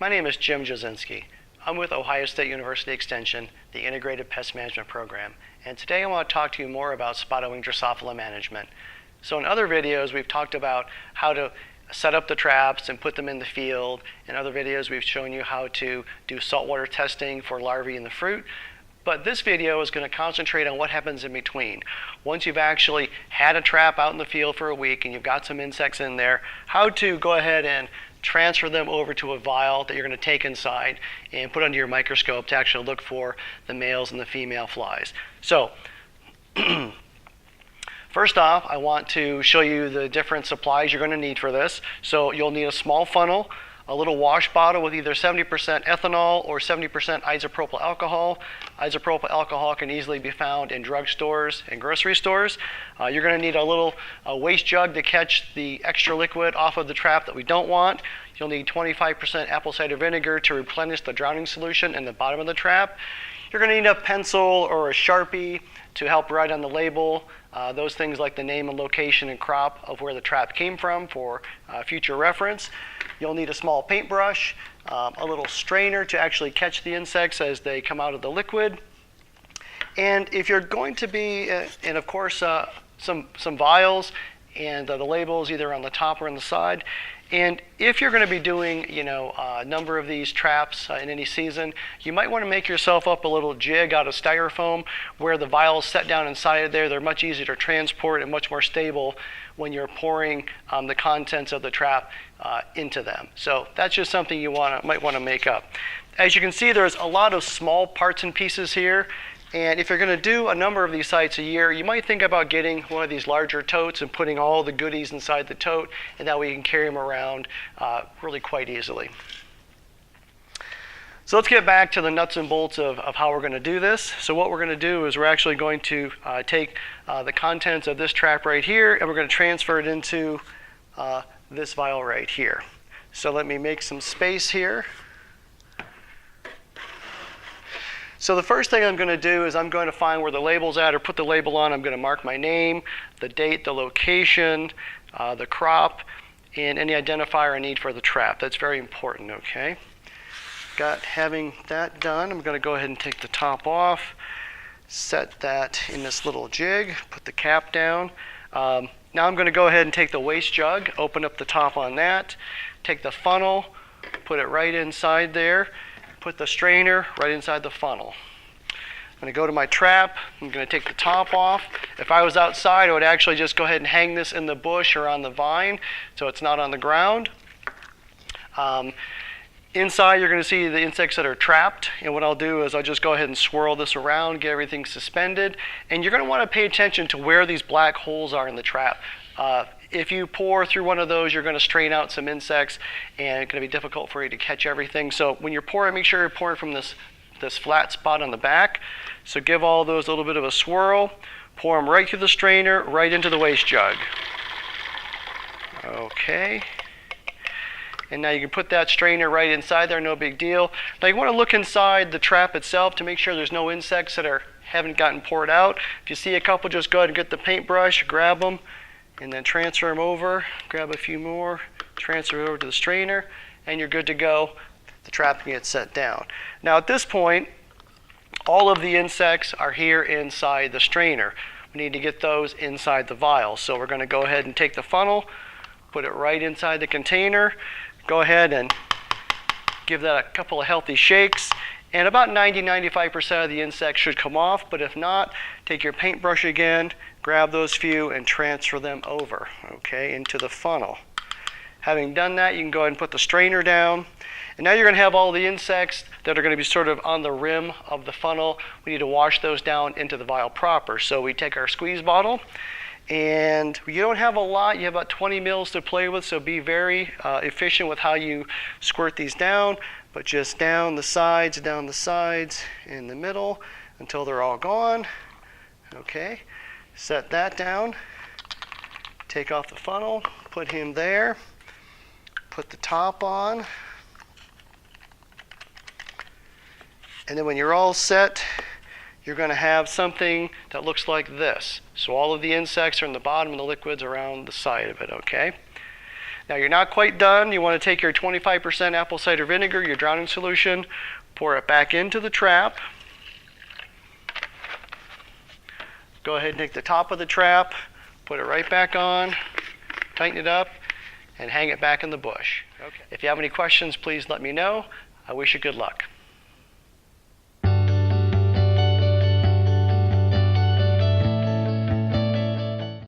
My name is Jim Jasinski. I'm with Ohio State University Extension, the Integrated Pest Management Program, and today I want to talk to you more about spotted wing Drosophila management. So in other videos, we've talked about how to set up the traps and put them in the field. In other videos, we've shown you how to do saltwater testing for larvae in the fruit. But this video is going to concentrate on what happens in between. Once you've actually had a trap out in the field for a week and you've got some insects in there, how to go ahead and transfer them over to a vial that you're going to take inside and put under your microscope to actually look for the males and the female flies. So first off, I want to show you the different supplies you're going to need for this. So you'll need a small funnel, a little wash bottle with either 70% ethanol or 70% isopropyl alcohol. Isopropyl alcohol can easily be found in drugstores and grocery stores. You're going to need a little waste jug to catch the extra liquid off of the trap that we don't want. You'll need 25% apple cider vinegar to replenish the drowning solution in the bottom of the trap. You're going to need a pencil or a Sharpie to help write on the label those things like the name and location and crop of where the trap came from for future reference. You'll need a small paintbrush, a little strainer to actually catch the insects as they come out of the liquid. And if you're going to be, and of course some vials and the labels either on the top or on the side. And if you're going to be doing, a number of these traps in any season, you might want to make yourself up a little jig out of styrofoam where the vials set down inside of there. They're much easier to transport and much more stable when you're pouring the contents of the trap into them. So that's just something you might want to make up. As you can see, there's a lot of small parts and pieces here. And if you're going to do a number of these sites a year, you might think about getting one of these larger totes and putting all the goodies inside the tote, and that way you can carry them around really quite easily. So let's get back to the nuts and bolts of how we're going to do this. So what we're going to do is we're actually going to take the contents of this trap right here, and we're going to transfer it into this vial right here. So let me make some space here. So the first thing I'm going to do is I'm going to find where the label's at or put the label on. I'm going to mark my name, the date, the location, the crop, and any identifier I need for the trap. That's very important, okay? Having that done, I'm going to go ahead and take the top off, set that in this little jig, put the cap down. Now I'm going to go ahead and take the waste jug, open up the top on that, take the funnel, put it right inside there, put the strainer right inside the funnel. I'm going to go to my trap. I'm going to take the top off. If I was outside, I would actually just go ahead and hang this in the bush or on the vine so it's not on the ground. Inside, you're going to see the insects that are trapped. And what I'll do is I'll just go ahead and swirl this around, get everything suspended. And you're going to want to pay attention to where these black holes are in the trap. If you pour through one of those, you're going to strain out some insects, and it's going to be difficult for you to catch everything. So when you're pouring, make sure you're pouring from this flat spot on the back. So give all those a little bit of a swirl. Pour them right through the strainer, right into the waste jug. Okay. And now you can put that strainer right inside there, no big deal. Now you want to look inside the trap itself to make sure there's no insects that haven't gotten poured out. If you see a couple, just go ahead and get the paintbrush, grab them, and then transfer them over. Grab a few more, transfer it over to the strainer, and you're good to go. The trap can get set down. Now at this point, all of the insects are here inside the strainer. We need to get those inside the vial. So we're going to go ahead and take the funnel, put it right inside the container. Go ahead and give that a couple of healthy shakes. And about 90-95% of the insects should come off, but if not, take your paintbrush again, grab those few and transfer them over, okay, into the funnel. Having done that, you can go ahead and put the strainer down. And now you're going to have all the insects that are going to be sort of on the rim of the funnel. We need to wash those down into the vial proper. So we take our squeeze bottle, and you don't have a lot. You have about 20 mils to play with, so be very efficient with how you squirt these down. But just down the sides, in the middle until they're all gone. Okay, set that down. Take off the funnel, put him there. Put the top on. And then when you're all set, you're going to have something that looks like this. So all of the insects are in the bottom and the liquid's around the side of it, okay? Now you're not quite done. You want to take your 25% apple cider vinegar, your drowning solution, pour it back into the trap. Go ahead and take the top of the trap, put it right back on, tighten it up, and hang it back in the bush. Okay. If you have any questions, please let me know. I wish you good luck.